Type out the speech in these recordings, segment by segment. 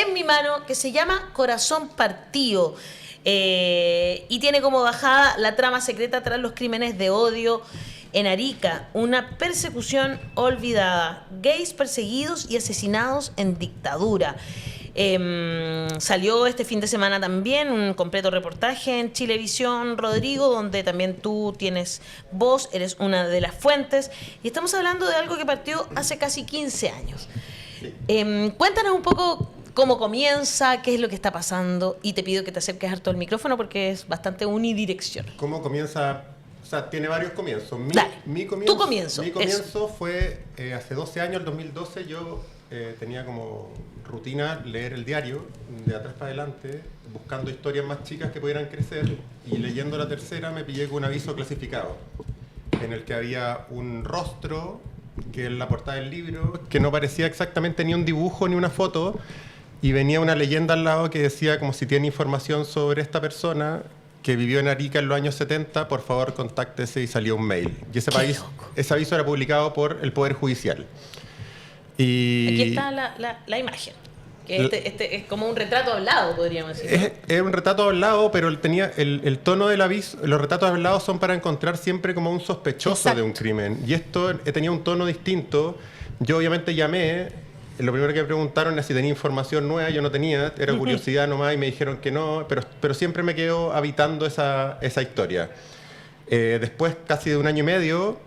en mi mano que se llama Corazón Partido. Y tiene como bajada la trama secreta tras los crímenes de odio en Arica, una persecución olvidada, gays perseguidos y asesinados en dictadura. Salió este fin de semana también un completo reportaje en Chilevisión, Rodrigo, donde también tú tienes voz, eres una de las fuentes, y estamos hablando de algo que partió hace casi 15 años. Cuéntanos un poco cómo comienza, qué es lo que está pasando, y te pido que te acerques harto al micrófono porque es bastante unidireccional. ¿Cómo comienza? O sea, tiene varios comienzos. Tu comienzo. Mi comienzo fue hace 12 años, el 2012, yo tenía como rutina leer el diario de atrás para adelante, buscando historias más chicas que pudieran crecer, y leyendo la tercera me pillé con un aviso clasificado, en el que había un rostro, que es la portada del libro, que no parecía exactamente ni un dibujo ni una foto, y venía una leyenda al lado que decía como si tiene información sobre esta persona que vivió en Arica en los años 70, por favor contáctese, y salió un mail. Y ese aviso era publicado por el Poder Judicial. Y aquí está la imagen. Que este es como un retrato hablado, podríamos decir. Es un retrato hablado, pero el tono del aviso, los retratos hablados son para encontrar siempre como un sospechoso de un crimen. Y esto tenía un tono distinto. Yo obviamente llamé. Lo primero que me preguntaron es si tenía información nueva. Yo no tenía, era curiosidad nomás, y me dijeron que no, pero siempre me quedó habitando esa historia. Después, casi de un año y medio,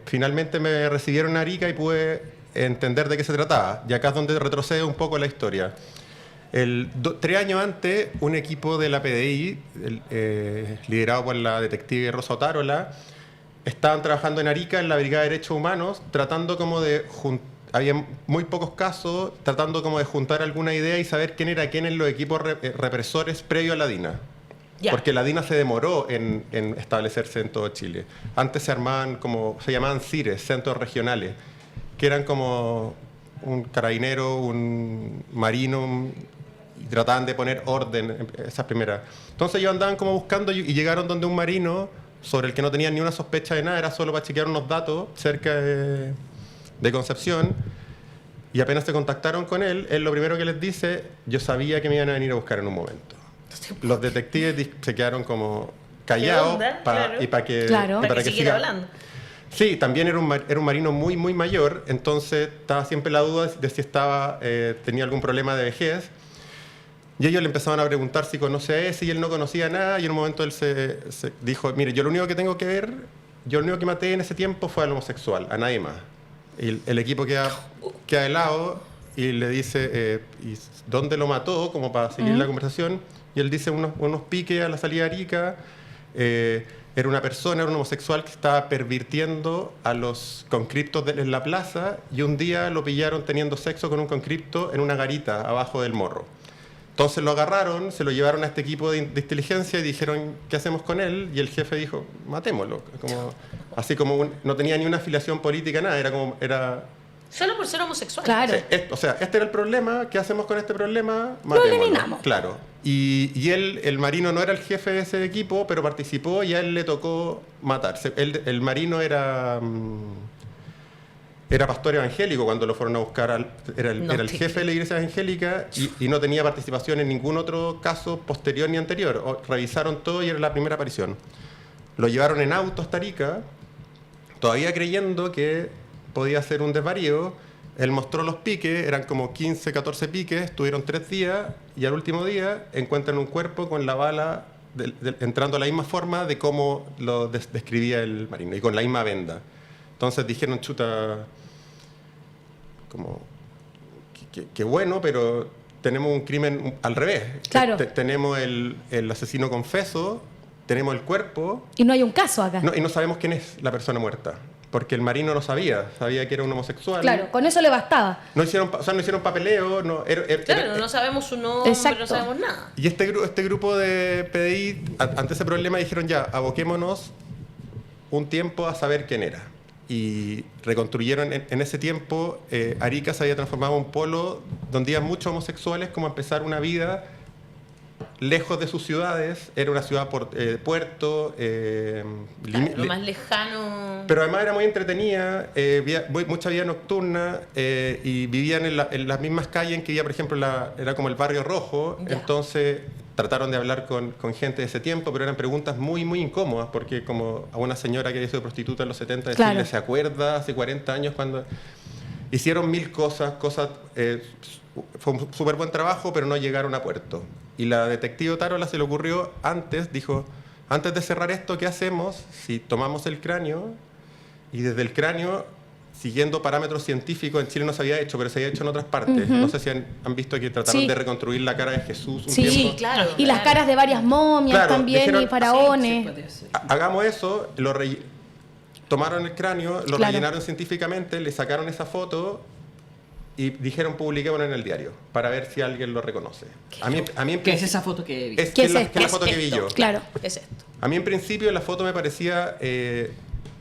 finalmente me recibieron en Arica y pude entender de qué se trataba. Y acá es donde retrocede un poco la historia. 3 años antes, un equipo de la PDI, liderado por la detective Rosa Otárola, estaban trabajando en Arica, en la Brigada de Derechos Humanos, tratando como de había muy pocos casos, tratando como de juntar alguna idea y saber quién era quién en los equipos represores previo a la DINA. Porque la DINA se demoró en establecerse en todo Chile. Antes se llamaban CIRES, centros regionales, que eran como un carabinero, un marino, y trataban de poner orden en esas primeras. Entonces ellos andaban como buscando y llegaron donde un marino, sobre el que no tenían ni una sospecha de nada, era solo para chequear unos datos cerca de Concepción, y apenas se contactaron con él lo primero que les dice: yo sabía que me iban a venir a buscar en un momento. Los detectives se quedaron como callados para que siga hablando. Sí, también era un marino muy, muy mayor, entonces estaba siempre la duda de si tenía algún problema de vejez, y ellos le empezaban a preguntar si conoce a ese, y él no conocía nada, y en un momento él se dijo: mire, yo lo único que maté en ese tiempo fue al homosexual, a nadie más. Y el equipo queda de lado y le dice, ¿y dónde lo mató? Como para seguir la conversación. Y él dice unos piques a la salida de Arica. Era una persona, era un homosexual que estaba pervirtiendo a los conscriptos en la plaza, y un día lo pillaron teniendo sexo con un conscripto en una garita abajo del morro. Entonces lo agarraron, se lo llevaron a este equipo de inteligencia y dijeron: ¿qué hacemos con él? Y el jefe dijo: matémoslo. No tenía ni una afiliación política, nada, era solo por ser homosexual. Claro. Este era el problema. ¿Qué hacemos con este problema? Lo Matémoslo. eliminamos. Claro. Y él, el marino, no era el jefe de ese equipo, pero participó, y a él le tocó matarse. El marino era pastor evangélico cuando lo fueron a buscar. Era el jefe de la iglesia evangélica, y no tenía participación en ningún otro caso posterior ni anterior. Revisaron todo y era la primera aparición. Lo llevaron en auto hasta Arica, todavía creyendo que podía ser un desvarío. Él mostró los piques, eran como 15, 14 piques, estuvieron 3 días, y al último día encuentran un cuerpo con la bala entrando a la misma forma de cómo lo describía el marino, y con la misma venda. Entonces dijeron: chuta, como que bueno, pero tenemos un crimen al revés. Claro. Tenemos el asesino confeso, tenemos el cuerpo. Y no hay un caso acá. Y no sabemos quién es la persona muerta, porque el marino no sabía que era un homosexual. Claro, con eso le bastaba. No hicieron papeleo. No sabemos su nombre, exacto. No sabemos nada. Y este grupo de PDI, ante ese problema, dijeron: ya, aboquémonos un tiempo a saber quién era. Y reconstruyeron en ese tiempo. Arica se había transformado en un polo donde iban muchos homosexuales como a empezar una vida lejos de sus ciudades, era una ciudad puerto, Claro, lo más lejano. pero además era muy entretenida, mucha vida nocturna, y vivían en las mismas calles en que vivía, por ejemplo, era como el Barrio Rojo. Ya. Entonces trataron de hablar con gente de ese tiempo, pero eran preguntas muy, muy incómodas, porque como a una señora que había sido prostituta en los 70, decirle, Claro. ¿se acuerda hace 40 años cuando...? Hicieron 1000 cosas, fue un súper buen trabajo, pero no llegaron a puerto. Y la detective Tarola se le ocurrió dijo, antes de cerrar esto, ¿qué hacemos si tomamos el cráneo y desde el cráneo, siguiendo parámetros científicos, en Chile no se había hecho, pero se había hecho en otras partes? No sé si han visto que trataron Sí. de reconstruir la cara de Jesús un Sí, tiempo. claro. Y las caras de varias momias Claro, también, dijeron, y faraones. Hagamos eso, tomaron el cráneo, lo Claro. rellenaron científicamente, le sacaron esa foto y dijeron publiquémoslo en el diario para ver si alguien lo reconoce. A mí en ¿Qué es principio- esa foto que he visto? Es ¿Qué que es la, esto? que la ¿Qué foto es que vi esto? yo. Claro. Es esto. A mí en principio la foto me parecía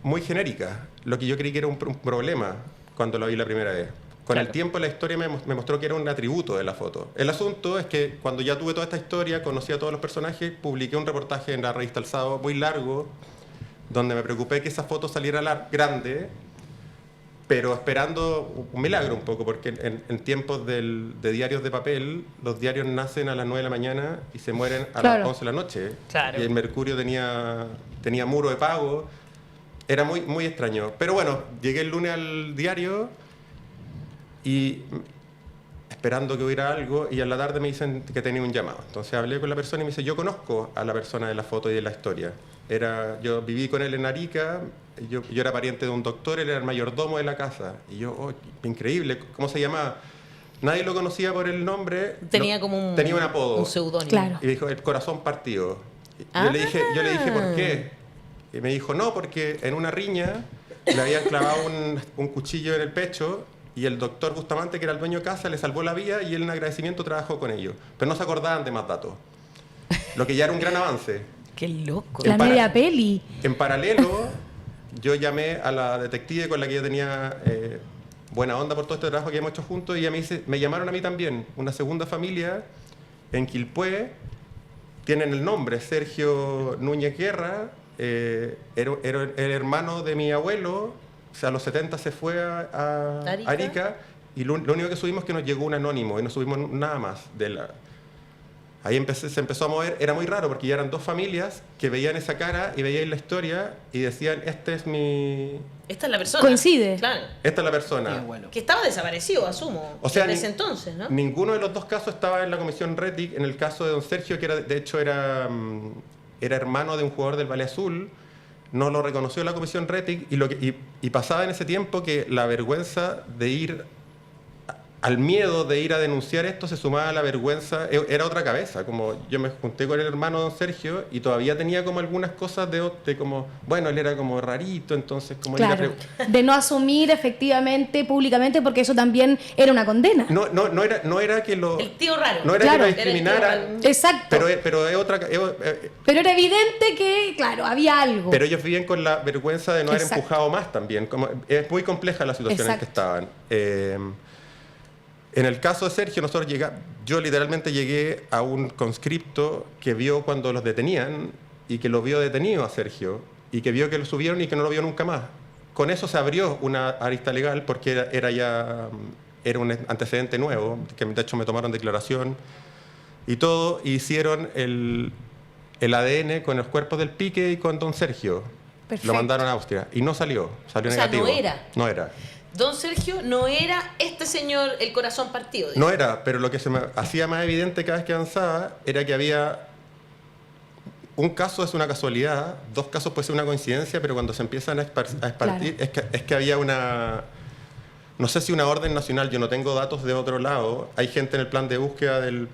muy genérica, lo que yo creí que era un problema cuando la vi la primera vez. Con Claro. el tiempo la historia me mostró que era un atributo de la foto. El asunto es que cuando ya tuve toda esta historia, conocí a todos los personajes, publiqué un reportaje en la revista El Sábado muy largo, donde me preocupé que esa foto saliera grande, pero esperando un milagro un poco, porque en tiempos de diarios de papel, los diarios nacen a las 9 de la mañana y se mueren a Claro. las 11 de la noche. Claro. Y el Mercurio tenía muro de pago. Era muy, muy extraño. Pero bueno, llegué el lunes al diario y esperando que hubiera algo, y a la tarde me dicen que tenía un llamado. Entonces hablé con la persona y me dice, yo conozco a la persona de la foto y de la historia. Yo viví con él en Arica, yo era pariente de un doctor, él era el mayordomo de la casa. Y yo, oh, qué increíble, ¿cómo se llamaba? Nadie lo conocía por el nombre. Tenía como tenía un apodo. un seudónimo. Claro. Y dijo, el corazón partido. Y Ah. yo le dije, ¿por qué? Y me dijo, no, porque en una riña le habían clavado un cuchillo en el pecho y el doctor Bustamante, que era el dueño de casa, le salvó la vida y él en agradecimiento trabajó con ellos. Pero no se acordaban de más datos. Lo que ya era un gran avance. Qué loco. La para- media peli. En paralelo, yo llamé a la detective con la que yo tenía buena onda por todo este trabajo que hemos hecho juntos, y ella me llamaron a mí también, una segunda familia en Quilpué, tienen el nombre, Sergio Núñez Guerra, era el hermano de mi abuelo, o sea, a los 70 se fue a ¿Arica? Arica, y lo único que subimos es que nos llegó un anónimo, y no subimos nada más de la... Ahí se empezó a mover, era muy raro porque ya eran dos familias que veían esa cara y veían la historia y decían, esta es Esta es la persona. Coincide. Claro. la Mi persona. abuelo. Que estaba desaparecido, asumo. O sea, desde ese entonces, ¿no? Ninguno de los dos casos estaba en la comisión Rettig. En el caso de don Sergio, que de hecho era hermano de un jugador del Valle Azul, no lo reconoció la comisión Rettig, y pasaba en ese tiempo que la vergüenza de ir al miedo de ir a denunciar esto se sumaba a la vergüenza, era otra cabeza. Como yo me junté con el hermano de don Sergio y todavía tenía como algunas cosas de como, bueno, él era como rarito, entonces como Claro. De no asumir efectivamente, públicamente, porque eso también era una condena. no era que lo... El tío raro. No era Claro. que lo discriminaran, Exacto. pero es otra... Pero era evidente que, claro, había algo. Pero ellos vivían con la vergüenza de no haber Exacto. empujado más también. Como, es muy compleja la situación en que Exacto. estaban. En el caso de Sergio, yo literalmente llegué a un conscripto que vio cuando los detenían y que lo vio detenido a Sergio y que vio que lo subieron y que no lo vio nunca más. Con eso se abrió una arista legal porque era un antecedente nuevo, que de hecho me tomaron declaración y todo, e hicieron el ADN con los cuerpos del Pique y con don Sergio. Perfecto. Lo mandaron a Austria y no salió O sea, negativo. no era. No era. Don Sergio no era este señor, el corazón partido. No era, pero lo que se me hacía más evidente cada vez que avanzaba era que había... Un caso es una casualidad, dos casos puede ser una coincidencia, pero cuando se empiezan a esparcir, es que había una... No sé si una orden nacional, yo no tengo datos de otro lado. Hay gente en el plan de búsqueda del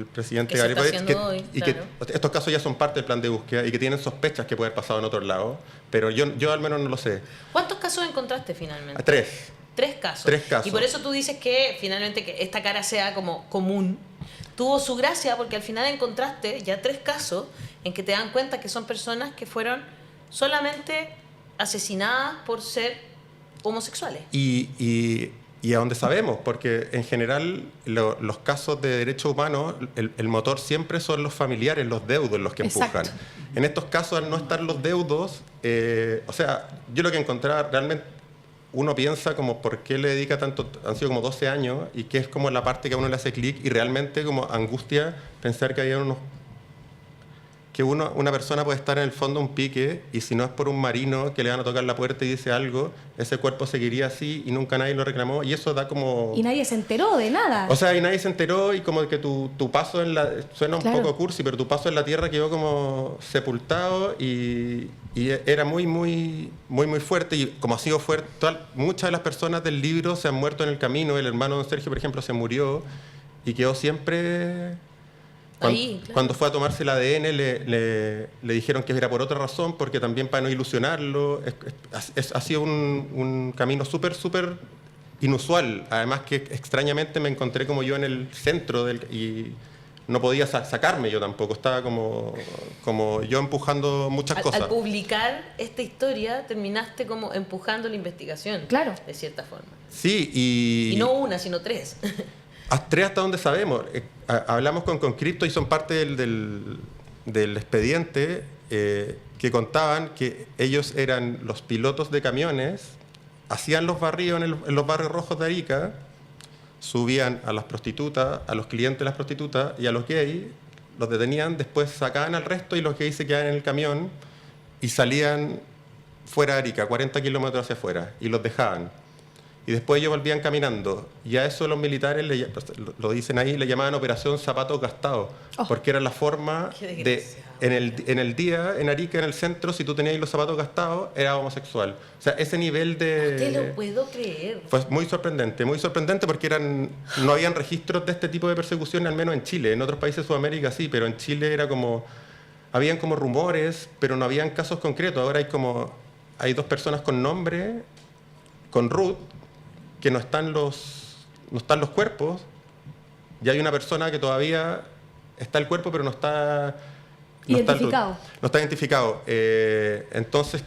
presidente Que se está Gabriel haciendo hoy, y claro. que estos casos ya son parte del plan de búsqueda y que tienen sospechas que puede haber pasado en otro lado, pero yo al menos no lo sé. ¿Cuántos casos encontraste finalmente? 3. 3 casos. 3 casos. Y por eso tú dices que finalmente que esta cara sea como común. Tuvo su gracia porque al final encontraste ya 3 casos en que te dan cuenta que son personas que fueron solamente asesinadas por ser homosexuales. Y y a donde sabemos, porque en general los casos de derechos humanos, el motor siempre son los familiares, los deudos los que empujan. Exacto. En estos casos, al no estar los deudos, o sea, yo lo que encontraba realmente, uno piensa como por qué le dedica tanto, han sido como 12 años, y que es como la parte que a uno le hace clic, y realmente como angustia pensar que había una persona puede estar en el fondo de un pique, y si no es por un marino que le van a tocar la puerta y dice algo, ese cuerpo seguiría así y nunca nadie lo reclamó, y eso da como... Y nadie se enteró de nada. O sea, y nadie se enteró, y como que tu paso en la... Suena un Claro. poco cursi, pero tu paso en la tierra quedó como sepultado, y era muy, muy, muy, muy fuerte, y como ha sido fuerte, muchas de las personas del libro se han muerto en el camino. El hermano de don Sergio, por ejemplo, se murió, y quedó siempre... Ahí, claro. Cuando fue a tomarse el ADN le dijeron que era por otra razón, porque también para no ilusionarlo. Ha sido un camino súper, súper inusual. Además que extrañamente me encontré como yo en el centro y no podía sacarme yo tampoco. Estaba como yo empujando muchas cosas. Al publicar esta historia, terminaste como empujando la investigación. Claro. De cierta forma. Sí, Y no una, sino tres. Tres hasta donde sabemos. Hablamos con Cripto y son parte del expediente que contaban que ellos eran los pilotos de camiones, hacían los barridos en los barrios rojos de Arica, subían a las prostitutas, a los clientes de las prostitutas y a los gays, los detenían, después sacaban al resto y los gays se quedaban en el camión y salían fuera de Arica, 40 kilómetros hacia afuera, y los dejaban. Y después ellos volvían caminando. Y a eso los militares, lo dicen ahí, le llamaban Operación Zapatos Gastados. Oh. Porque era la forma Qué de... desgraciado. En el día, en Arica, en el centro, si tú tenías los zapatos gastados, era homosexual. O sea, ese nivel de... No te lo puedo creer. Fue muy sorprendente porque no habían registros de este tipo de persecución, al menos en Chile. En otros países de Sudamérica sí, pero en Chile era como... Habían como rumores, pero no habían casos concretos. Ahora hay dos personas con nombre, con Ruth, que no están los cuerpos, y hay una persona que todavía está el cuerpo, pero no está Identificado. No está identificado. Entonces,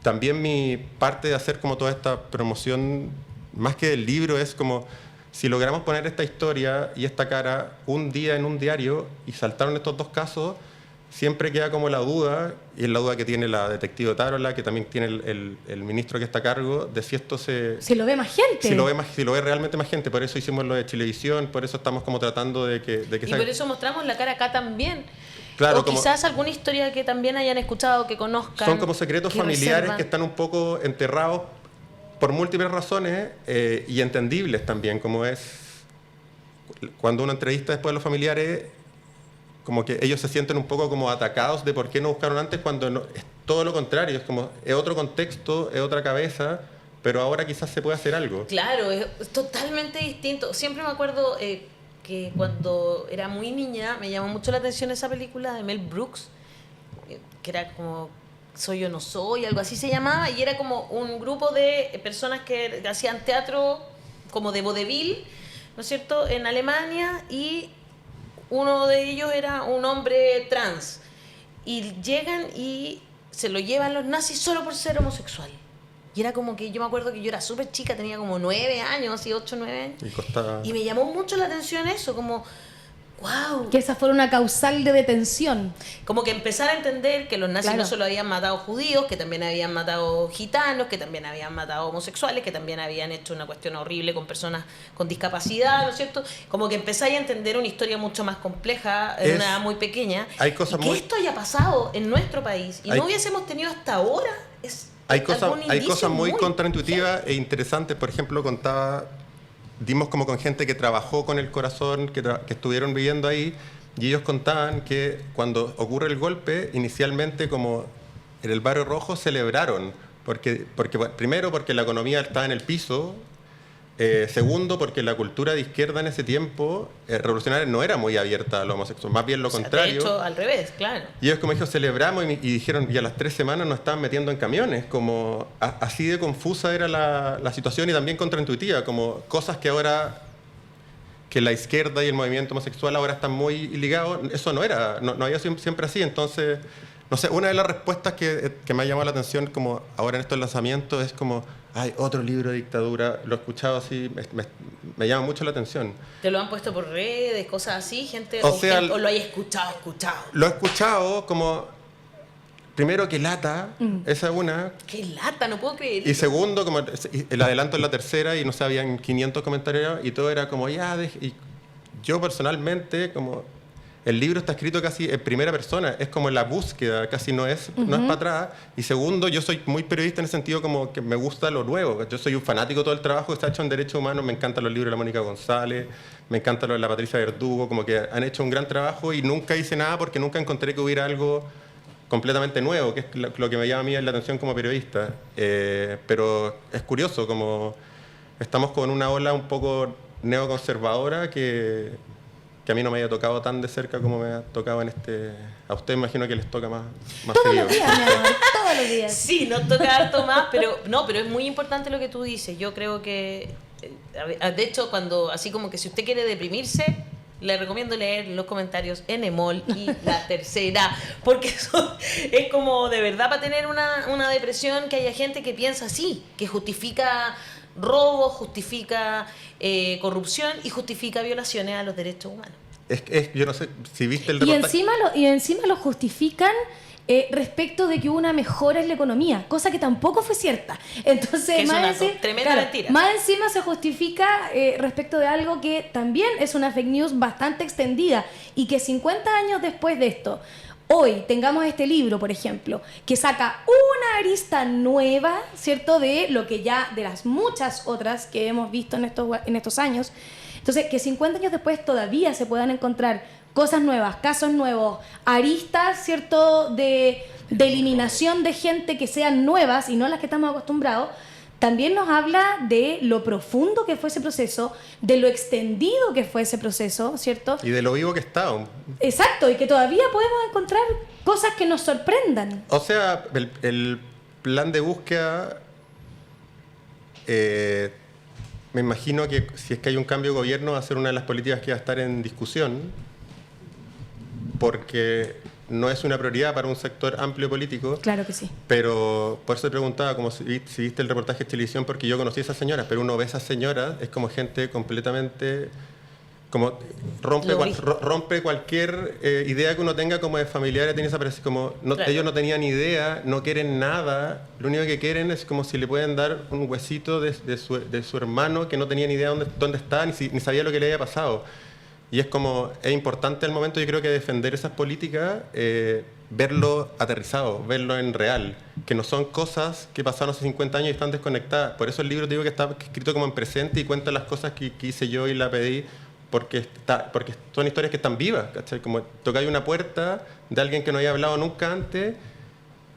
también mi parte de hacer como toda esta promoción, más que del libro, es como si logramos poner esta historia y esta cara un día en un diario y saltaron estos dos casos, siempre queda como la duda, y es la duda que tiene la detective Tarola, que también tiene el ministro que está a cargo, de si esto Si lo ve más gente. si lo ve realmente más gente. Por eso hicimos lo de Chilevisión, por eso estamos como tratando de que Y por eso mostramos la cara acá también. Claro, o como- quizás alguna historia que también hayan escuchado, que conozcan. son como secretos que familiares reservan. que están un poco enterrados por múltiples razones, y entendibles también, como es cuando uno entrevista después a los familiares, como que ellos se sienten un poco como atacados de por qué no buscaron antes, cuando es todo lo contrario, es otro contexto, es otra cabeza, pero ahora quizás se puede hacer algo. Claro, es totalmente distinto. Siempre me acuerdo que cuando era muy niña me llamó mucho la atención esa película de Mel Brooks, que era como Soy o no soy, algo así se llamaba, y era como un grupo de personas que hacían teatro como de vodevil, ¿no es cierto?, en Alemania, y uno de ellos era un hombre trans, y llegan y se lo llevan los nazis solo por ser homosexual. Y era como que yo me acuerdo que yo era súper chica, tenía como 9 años, así 8, 9 años. Y costaba... Y me llamó mucho la atención eso, como, wow. Que esa fuera una causal de detención. Como que empezar a entender que los nazis Claro. no solo habían matado judíos, que también habían matado gitanos, que también habían matado homosexuales, que también habían hecho una cuestión horrible con personas con discapacidad, ¿no es cierto? Como que empezáis a entender una historia mucho más compleja en una edad muy pequeña. hay cosas y que muy- esto haya pasado en nuestro país y Hay- no hubiésemos tenido hasta ahora, es Hay cosas, algún hay indicio cosas muy muy contraintuitivas e interesantes. Por ejemplo, dimos como con gente que trabajó con el corazón, que estuvieron viviendo ahí, y ellos contaban que cuando ocurre el golpe, inicialmente como en el Barrio Rojo celebraron, primero porque la economía estaba en el piso, segundo porque la cultura de izquierda en ese tiempo revolucionaria no era muy abierta a lo homosexual, más bien lo O sea, contrario. de hecho, al revés, claro. Y ellos como dijeron, celebramos, y dijeron, y a las 3 semanas nos estaban metiendo en camiones, como así de confusa era la situación, y también contraintuitiva, como cosas que ahora, que la izquierda y el movimiento homosexual ahora están muy ligados, eso no había siempre así. Entonces no sé, una de las respuestas que me ha llamado la atención como ahora en estos lanzamientos es como, hay otro libro de dictadura, lo he escuchado así, me llama mucho la atención. ¿Te lo han puesto por redes, cosas así, gente? O sea, o lo hayas escuchado? Lo he escuchado como, primero que lata, esa es una. ¡Qué lata! No puedo creer. Y segundo, como el adelanto en la tercera y no sé, habían 500 comentarios y todo era como, ya, y yo personalmente, como, el libro está escrito casi en primera persona, es como la búsqueda, casi no es para atrás. Y segundo, yo soy muy periodista en el sentido como que me gusta lo nuevo. Yo soy un fanático de todo el trabajo que está hecho en derechos humanos, me encantan los libros de la Mónica González, me encanta lo de la Patricia Verdugo, como que han hecho un gran trabajo y nunca hice nada porque nunca encontré que hubiera algo completamente nuevo, que es lo que me llama a mí la atención como periodista. Pero es curioso, como estamos con una ola un poco neoconservadora que a mí no me haya tocado tan de cerca como me ha tocado en este... A usted imagino que les toca más Todos seguido. los días, mi amor, todos los días. Sí, nos toca harto más, pero es muy importante lo que tú dices. Yo creo que, de hecho, cuando, así como que si usted quiere deprimirse, le recomiendo leer los comentarios en Emol y La Tercera, porque eso es como de verdad para tener una depresión, que haya gente que piensa así, que justifica robo, justifica corrupción y justifica violaciones a los derechos humanos. Yo no sé si viste el Y reportaje. encima lo justifican respecto de que hubo una mejora en la economía, cosa que tampoco fue cierta. Entonces, Que es una tremenda mentira. Más encima se justifica respecto de algo que también es una fake news bastante extendida y que 50 años después de esto, hoy tengamos este libro, por ejemplo, que saca una arista nueva, ¿cierto? De lo que ya, de las muchas otras que hemos visto en estos años. Entonces, que 50 años después todavía se puedan encontrar cosas nuevas, casos nuevos, aristas, ¿cierto? De eliminación de gente que sean nuevas y no las que estamos acostumbrados, también nos habla de lo profundo que fue ese proceso, de lo extendido que fue ese proceso, ¿cierto? Y de lo vivo que está. Exacto, y que todavía podemos encontrar cosas que nos sorprendan. O sea, el plan de búsqueda, me imagino que si es que hay un cambio de gobierno va a ser una de las políticas que va a estar en discusión, porque no es una prioridad para un sector amplio político. Claro que sí. Pero por eso te preguntaba, como si viste el reportaje de televisión, porque yo conocí a esas señoras, pero uno ve a esas señoras, es como gente completamente... como rompe cualquier idea que uno tenga como de familiares, tiene esa como Claro. ellos no tenían idea, no quieren nada, lo único que quieren es como si le pueden dar un huesito de su hermano que no tenía ni idea dónde estaba, ni sabía lo que le había pasado. Y es como, es importante al momento, yo creo que defender esas políticas, verlo aterrizado, verlo en real, que no son cosas que pasaron hace 50 años y están desconectadas. Por eso el libro te digo que está escrito como en presente y cuenta las cosas que hice yo y la pedí, porque son historias que están vivas, ¿cachai? Como tocáis una puerta de alguien que no había hablado nunca antes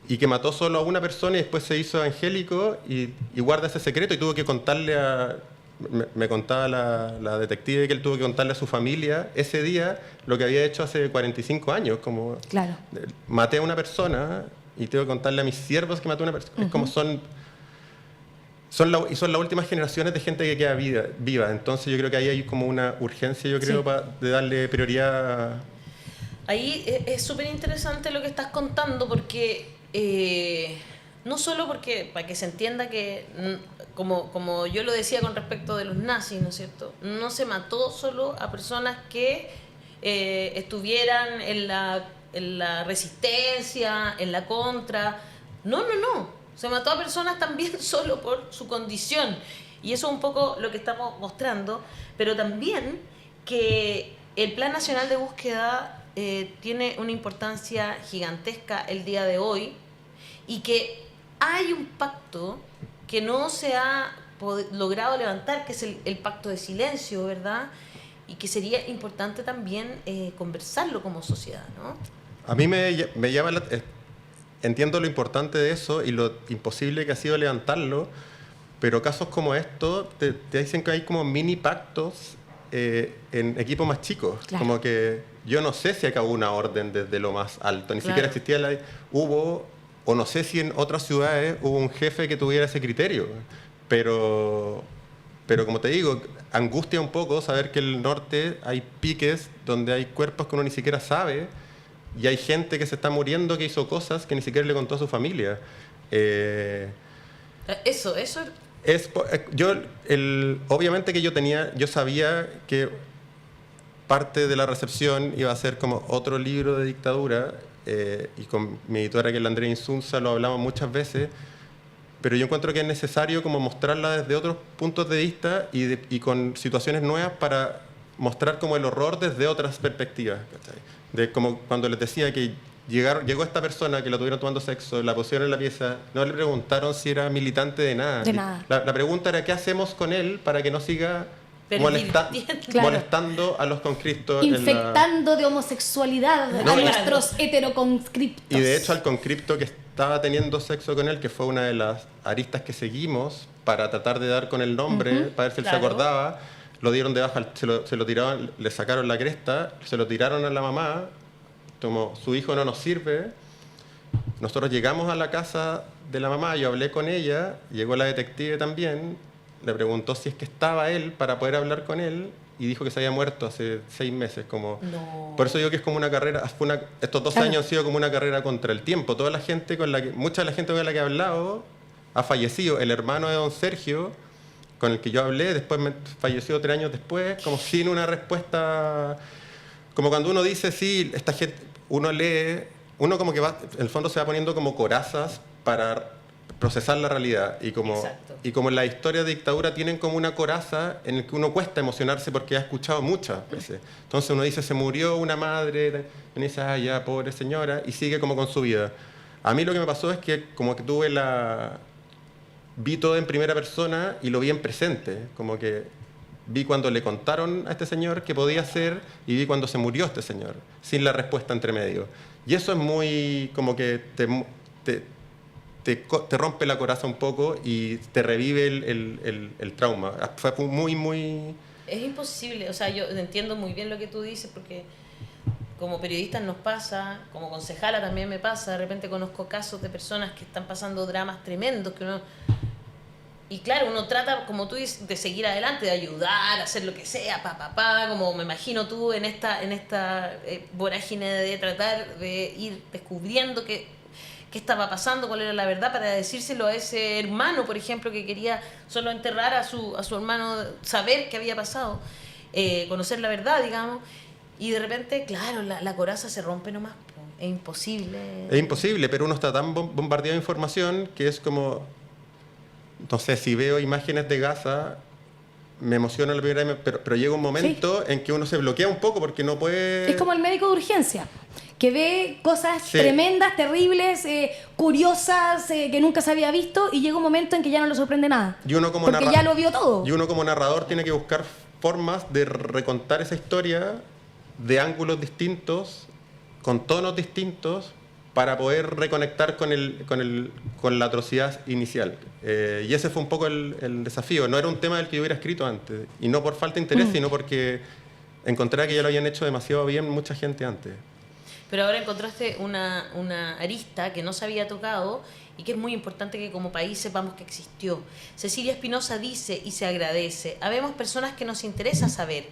y que mató solo a una persona y después se hizo evangélico y guarda ese secreto y tuvo que contarle a... Me contaba la detective que él tuvo que contarle a su familia ese día lo que había hecho hace 45 años, como Claro. maté a una persona y tengo que contarle a mis siervos que maté a una persona. Es como son las últimas generaciones de gente que queda viva. Entonces yo creo que ahí hay como una urgencia, yo creo, Sí. de darle prioridad. Ahí es súper interesante lo que estás contando porque no solo porque para que se entienda que como yo lo decía con respecto de los nazis, ¿no es cierto? No se mató solo a personas que estuvieran en la resistencia, en la contra. No. Se mató a personas también solo por su condición. Y eso es un poco lo que estamos mostrando, pero también que el Plan Nacional de Búsqueda tiene una importancia gigantesca el día de hoy y que hay un pacto que no se ha logrado levantar, que es el pacto de silencio, ¿verdad? Y que sería importante también conversarlo como sociedad, ¿no? A mí me llama entiendo lo importante de eso y lo imposible que ha sido levantarlo, pero casos como estos te dicen que hay como mini pactos en equipos más chicos. Claro. Como que yo no sé si acabó una orden desde lo más alto, ni Claro. siquiera existía hubo, o no sé si en otras ciudades hubo un jefe que tuviera ese criterio, pero como te digo, angustia un poco saber que en el norte hay piques donde hay cuerpos que uno ni siquiera sabe y hay gente que se está muriendo que hizo cosas que ni siquiera le contó a su familia. Eso. Obviamente que yo sabía que parte de la recepción iba a ser como otro libro de dictadura, y con mi editora, que es la Andrea Insunza, lo hablamos muchas veces, pero yo encuentro que es necesario como mostrarla desde otros puntos de vista y con situaciones nuevas para mostrar como el horror desde otras perspectivas, ¿cachai? De como cuando les decía que llegó esta persona que la tuvieron tomando sexo, la pusieron en la pieza, no le preguntaron si era militante de nada. De nada. La pregunta era: ¿qué hacemos con él para que no siga Claro. molestando a los conscriptos? Infectando de homosexualidad a nuestros heteroconscriptos. Y de hecho al conscripto que estaba teniendo sexo con él, que fue una de las aristas que seguimos para tratar de dar con el nombre, para ver si él se acordaba, lo dieron de baja, se lo tiraron, le sacaron la cresta, se lo tiraron a la mamá, como su hijo no nos sirve. Nosotros llegamos a la casa de la mamá, yo hablé con ella, llegó la detective también, le preguntó si es que estaba él para poder hablar con él, y dijo que se había muerto hace 6 meses. No. Por eso digo que es como una carrera, estos 2 años han sido como una carrera contra el tiempo. Mucha de la gente con la que he hablado ha fallecido. El hermano de don Sergio, con el que yo hablé, después falleció 3 años después, como sin una respuesta. Como cuando uno dice, sí, esta gente, uno lee, uno como que va, en el fondo se va poniendo como corazas para procesar la realidad, y como en la historia de dictadura tienen como una coraza en el que uno cuesta emocionarse porque ha escuchado muchas veces. Entonces uno dice, se murió una madre, y uno dice, ya, pobre señora, y sigue como con su vida. A mí lo que me pasó es que como que vi todo en primera persona y lo vi en presente, como que vi cuando le contaron a este señor qué podía hacer, y vi cuando se murió este señor, sin la respuesta entre medio. Y eso es muy, como que te rompe la coraza un poco y te revive el trauma. Fue muy, muy... Es imposible, o sea, yo entiendo muy bien lo que tú dices, porque como periodistas nos pasa, como concejala también me pasa, de repente conozco casos de personas que están pasando dramas tremendos, que uno... Y claro, uno trata, como tú dices, de seguir adelante, de ayudar, hacer lo que sea, como me imagino tú en esta vorágine de tratar de ir descubriendo qué estaba pasando, cuál era la verdad, para decírselo a ese hermano, por ejemplo, que quería solo enterrar a su hermano, saber qué había pasado, conocer la verdad, digamos, y de repente, claro, la coraza se rompe nomás, es imposible. Es imposible, pero uno está tan bombardeado de información que es como... Entonces, si veo imágenes de Gaza, me emociona la primera vez, pero llega un momento en que uno se bloquea un poco porque no puede... Es como el médico de urgencia, que ve cosas tremendas, terribles, curiosas, que nunca se había visto, y llega un momento en que ya no le sorprende nada. Y uno como porque ya lo vio todo. Y uno como narrador tiene que buscar formas de recontar esa historia de ángulos distintos, con tonos distintos, para poder reconectar con la atrocidad inicial. Y ese fue un poco el desafío. No era un tema del que yo hubiera escrito antes, y no por falta de interés, sino porque encontré que ya lo habían hecho demasiado bien mucha gente antes. Pero ahora encontraste una arista que no se había tocado y que es muy importante que como país sepamos que existió. Cecilia Espinosa dice, y se agradece: habemos personas que nos interesa saber,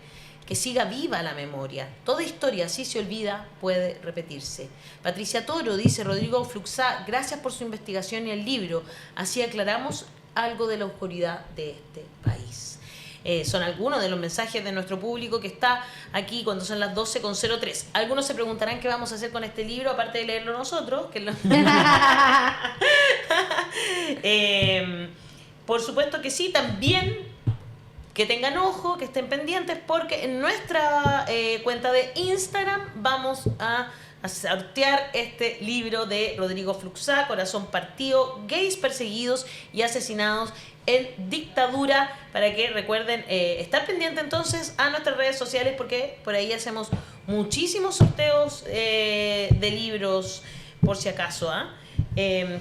que siga viva la memoria. Toda historia, si se olvida, puede repetirse. Patricia Toro dice: Rodrigo Fluxá, gracias por su investigación y el libro. Así aclaramos algo de la oscuridad de este país. Son algunos de los mensajes de nuestro público que está aquí cuando son las 12:03. Algunos se preguntarán qué vamos a hacer con este libro, aparte de leerlo nosotros. Por supuesto que sí, también que tengan ojo, que estén pendientes, porque en nuestra cuenta de Instagram vamos a sortear este libro de Rodrigo Fluxá, Corazón Partido, gays perseguidos y asesinados en dictadura, para que recuerden estar pendientes entonces a nuestras redes sociales, porque por ahí hacemos muchísimos sorteos de libros, por si acaso.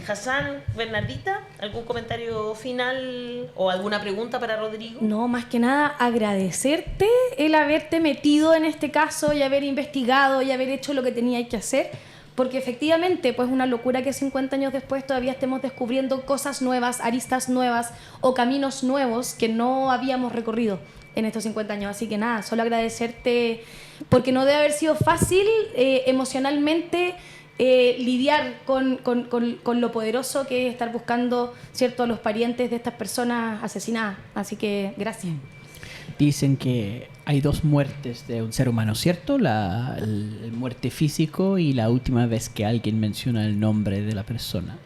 Hassan, Bernardita, ¿algún comentario final o alguna pregunta para Rodrigo? No, más que nada agradecerte el haberte metido en este caso y haber investigado y haber hecho lo que tenías que hacer, porque efectivamente pues una locura que 50 años después todavía estemos descubriendo cosas nuevas, aristas nuevas o caminos nuevos que no habíamos recorrido. en estos 50 años. Así que nada, solo agradecerte, porque no debe haber sido fácil emocionalmente lidiar con lo poderoso que es estar buscando, ¿cierto?, a los parientes de estas personas asesinadas. Así que gracias. Dicen que hay 2 muertes de un ser humano, ¿cierto? La muerte físico y la última vez que alguien menciona el nombre de la persona.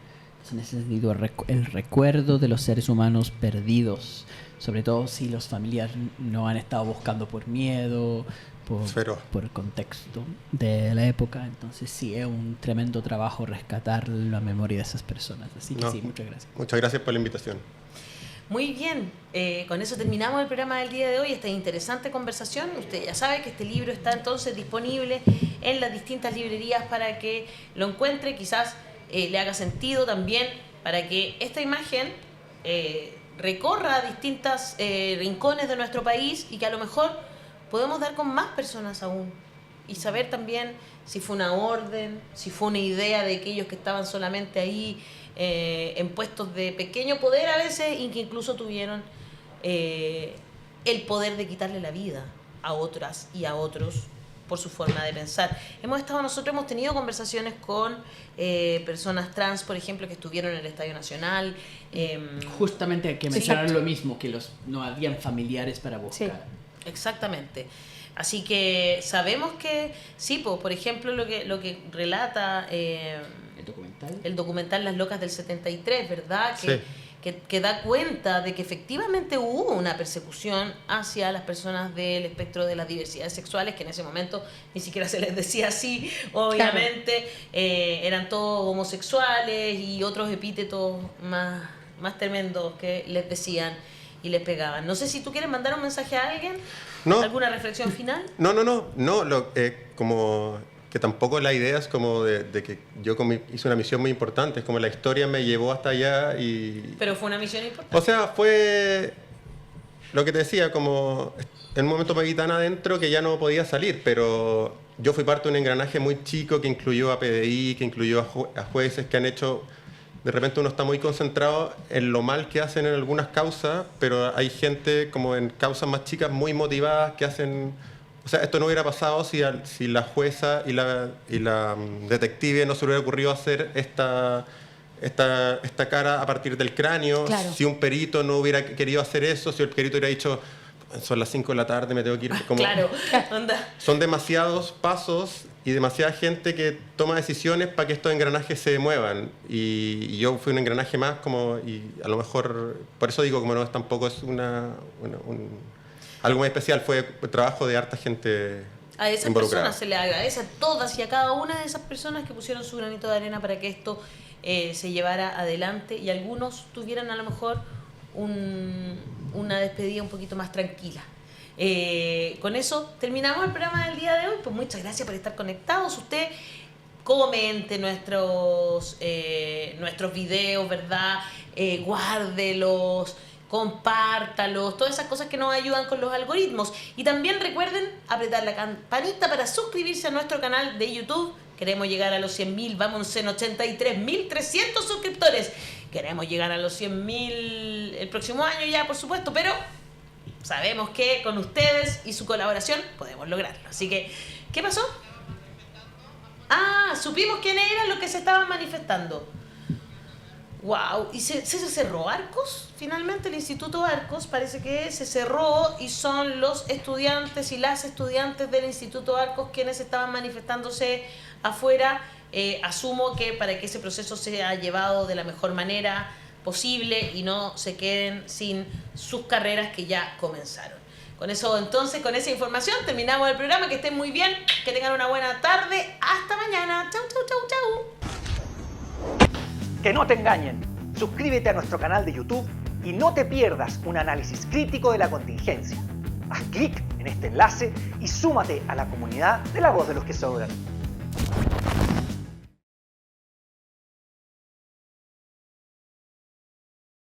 En ese sentido, el recuerdo de los seres humanos perdidos, sobre todo si los familiares no han estado buscando por miedo, por el contexto de la época. Entonces sí, es un tremendo trabajo rescatar la memoria de esas personas. Así que sí, muchas gracias. Muchas gracias por la invitación. Muy bien, con eso terminamos el programa del día de hoy, esta interesante conversación. Usted ya sabe que este libro está entonces disponible en las distintas librerías para que lo encuentre, quizás le haga sentido también para que esta imagen recorra distintos rincones de nuestro país y que a lo mejor podemos dar con más personas aún y saber también si fue una orden, si fue una idea de aquellos que estaban solamente ahí en puestos de pequeño poder a veces y que incluso tuvieron el poder de quitarle la vida a otras y a otros por su forma de pensar. Nosotros hemos tenido conversaciones con personas trans, por ejemplo, que estuvieron en el Estadio Nacional. Justamente hay que mencionar lo mismo, que no habían familiares para buscar. Sí, exactamente. Así que sabemos que, sí, por ejemplo, lo que relata el documental Las Locas del 73, ¿verdad? Sí. Que da cuenta de que efectivamente hubo una persecución hacia las personas del espectro de las diversidades sexuales, que en ese momento ni siquiera se les decía así, obviamente. Claro. Eran todos homosexuales y otros epítetos más tremendos que les decían y les pegaban. No sé si tú quieres mandar un mensaje a alguien. No. ¿Alguna reflexión final? No, como que tampoco la idea es como de que yo hice una misión muy importante, es como la historia me llevó hasta allá y... Pero fue una misión importante. O sea, fue lo que te decía, como en un momento me vi tan adentro que ya no podía salir, pero yo fui parte de un engranaje muy chico que incluyó a PDI, que incluyó a jueces que han hecho... De repente uno está muy concentrado en lo mal que hacen en algunas causas, pero hay gente como en causas más chicas muy motivadas que hacen... O sea, esto no hubiera pasado si la jueza y la detective no se hubiera ocurrido hacer esta cara a partir del cráneo. Claro. Si un perito no hubiera querido hacer eso, si el perito hubiera dicho, son las 5 de la tarde, me tengo que ir. Como, claro, onda. Son demasiados pasos y demasiada gente que toma decisiones para que estos engranajes se muevan. Y yo fui un engranaje más, y a lo mejor, por eso digo, como no, tampoco es algo muy especial, fue el trabajo de harta gente a esas involucrada. Personas se le agradece a todas y a cada una de esas personas que pusieron su granito de arena para que esto se llevara adelante y algunos tuvieran a lo mejor una despedida un poquito más tranquila. Con eso terminamos el programa del día de hoy. Pues muchas gracias por estar conectados. Usted comente nuestros videos, ¿verdad? Guárdelos, compártalos, todas esas cosas que nos ayudan con los algoritmos. Y también recuerden apretar la campanita para suscribirse a nuestro canal de YouTube. Queremos llegar a los 100.000, vamos en 83.300 suscriptores. Queremos llegar a los 100.000 el próximo año ya, por supuesto, pero sabemos que con ustedes y su colaboración podemos lograrlo. Así que, ¿qué pasó? Supimos quiénes eran los que se estaban manifestando. Wow, ¿y se cerró Arcos? Finalmente el Instituto Arcos parece que se cerró y son los estudiantes y las estudiantes del Instituto Arcos quienes estaban manifestándose afuera. Asumo que para que ese proceso sea llevado de la mejor manera posible y no se queden sin sus carreras que ya comenzaron. Con eso, entonces, con esa información terminamos el programa. Que estén muy bien, que tengan una buena tarde. Hasta mañana. Chau, chau, chau, chau. Que no te engañen. Suscríbete a nuestro canal de YouTube y no te pierdas un análisis crítico de la contingencia. Haz clic en este enlace y súmate a la comunidad de La Voz de los que Sobran.